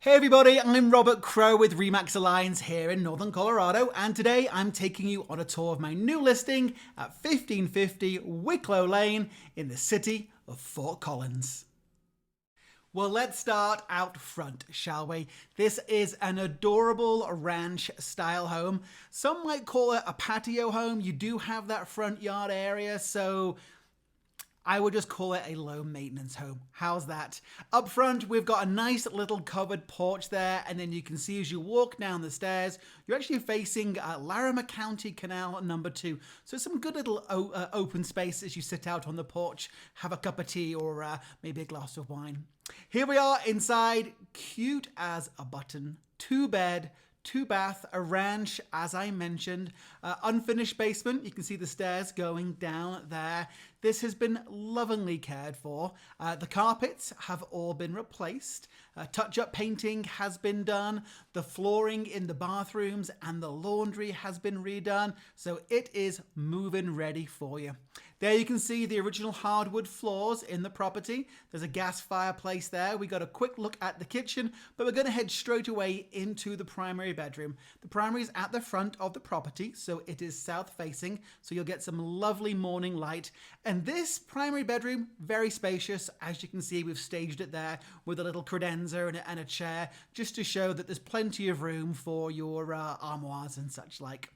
Hey everybody, I'm Robert Crow with RE Alliance here in Northern Colorado, and today I'm taking you on a tour of my new listing at 1550 Wicklow Lane in the city of Fort Collins. Well, let's start out front, shall we? This is an adorable ranch-style home. Some might call it a patio home. You do have that front yard area, so I would just call it a low maintenance home. How's that? Up front, we've got a nice little covered porch there, and then you can see as you walk down the stairs, you're actually facing Larimer County Canal number 2. So some good little open space as you sit out on the porch, have a cup of tea or maybe a glass of wine. Here we are inside, cute as a button, 2-bed, 2-bath, a ranch, as I mentioned, unfinished basement. You can see the stairs going down there. This has been lovingly cared for. The carpets have all been replaced. Touch-up painting has been done. The flooring in the bathrooms and the laundry has been redone. So it is move-in ready for you. There you can see the original hardwood floors in the property. There's a gas fireplace there. We got a quick look at the kitchen, but we're going to head straight away into the primary bedroom. The primary is at the front of the property, so it is south facing, so you'll get some lovely morning light. And this primary bedroom, very spacious. As you can see, we've staged it there with a little credenza and a chair, just to show that there's plenty of room for your armoires and such like.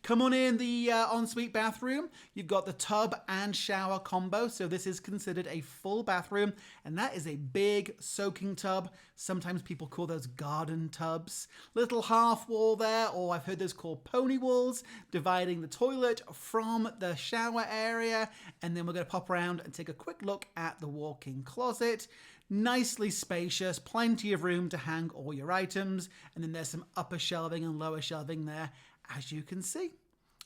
Come on in the ensuite bathroom. You've got the tub and shower combo, so this is considered a full bathroom, and that is a big soaking tub. Sometimes people call those garden tubs. Little half wall there, or I've heard those called pony walls, dividing the toilet from the shower area. And then we're going to pop around and take a quick look at the walk-in closet. Nicely spacious, plenty of room to hang all your items, and then there's some upper shelving and lower shelving there, as you can see.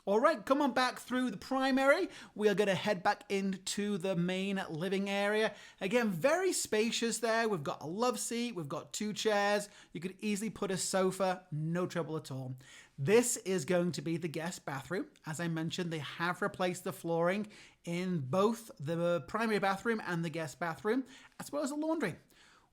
All right, come on back through the primary. We are going to head back into the main living area. Again, very spacious there. We've got a love seat. We've got 2 chairs. You could easily put a sofa. No trouble at all. This is going to be the guest bathroom. As I mentioned, they have replaced the flooring in both the primary bathroom and the guest bathroom, as well as the laundry.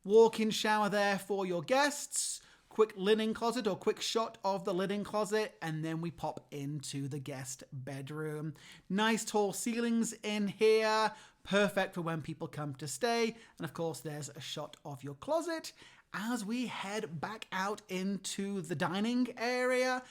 Walk-in shower there for your guests. Quick linen closet, or quick shot of the linen closet, and then we pop into the guest bedroom. Nice tall ceilings in here, perfect for when people come to stay. And of course, there's a shot of your closet. As we head back out into the dining area,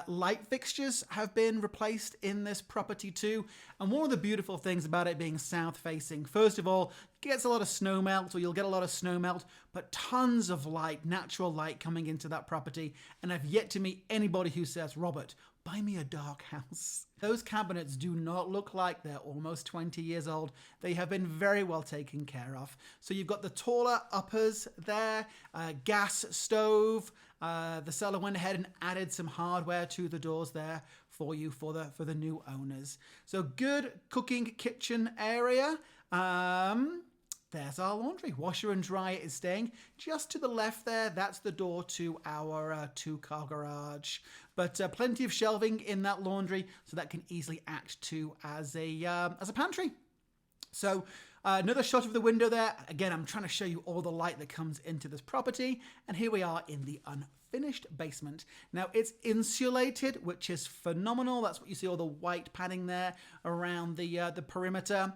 light fixtures have been replaced in this property too. And one of the beautiful things about it being south facing, first of all, it gets a lot of snow melt, or you'll get a lot of snow melt, but tons of light, natural light coming into that property. And I've yet to meet anybody who says, Robert, buy me a dark house. Those cabinets do not look like they're almost 20 years old. They have been very well taken care of. So you've got the taller uppers there, gas stove. The seller went ahead and added some hardware to the doors there for you for the new owners. So good cooking kitchen area. There's our laundry. Washer and dryer is staying just to the left there. That's the door to our 2-car garage. But plenty of shelving in that laundry, so that can easily act too as a pantry. So another shot of the window there. Again, I'm trying to show you all the light that comes into this property. And here we are in the unfinished basement. Now it's insulated, which is phenomenal. That's what you see, all the white padding there around the perimeter.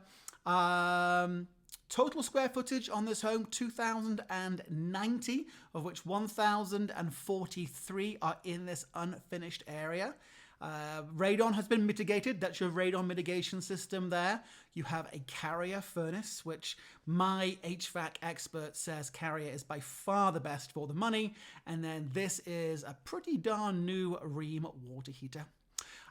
Total square footage on this home, 2,090, of which 1,043 are in this unfinished area. Radon has been mitigated. That's your radon mitigation system there. You have a Carrier furnace, which my HVAC expert says Carrier is by far the best for the money. And then this is a pretty darn new Rheem water heater.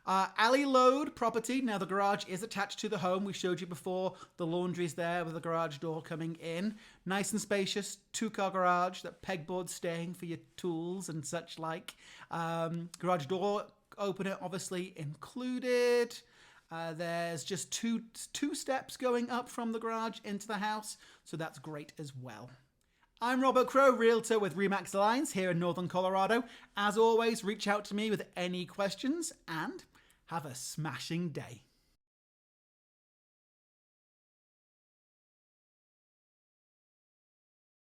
Alley load property. Now the garage is attached to the home. We showed you before the laundry's there with the garage door coming in. Nice and spacious 2-car garage, that pegboard staying for your tools and such like. Garage door opener obviously included. There's just two steps going up from the garage into the house, so that's great as well. I'm Robert Crow, Realtor with RE Alliance here in Northern Colorado. As always, reach out to me with any questions and have a smashing day.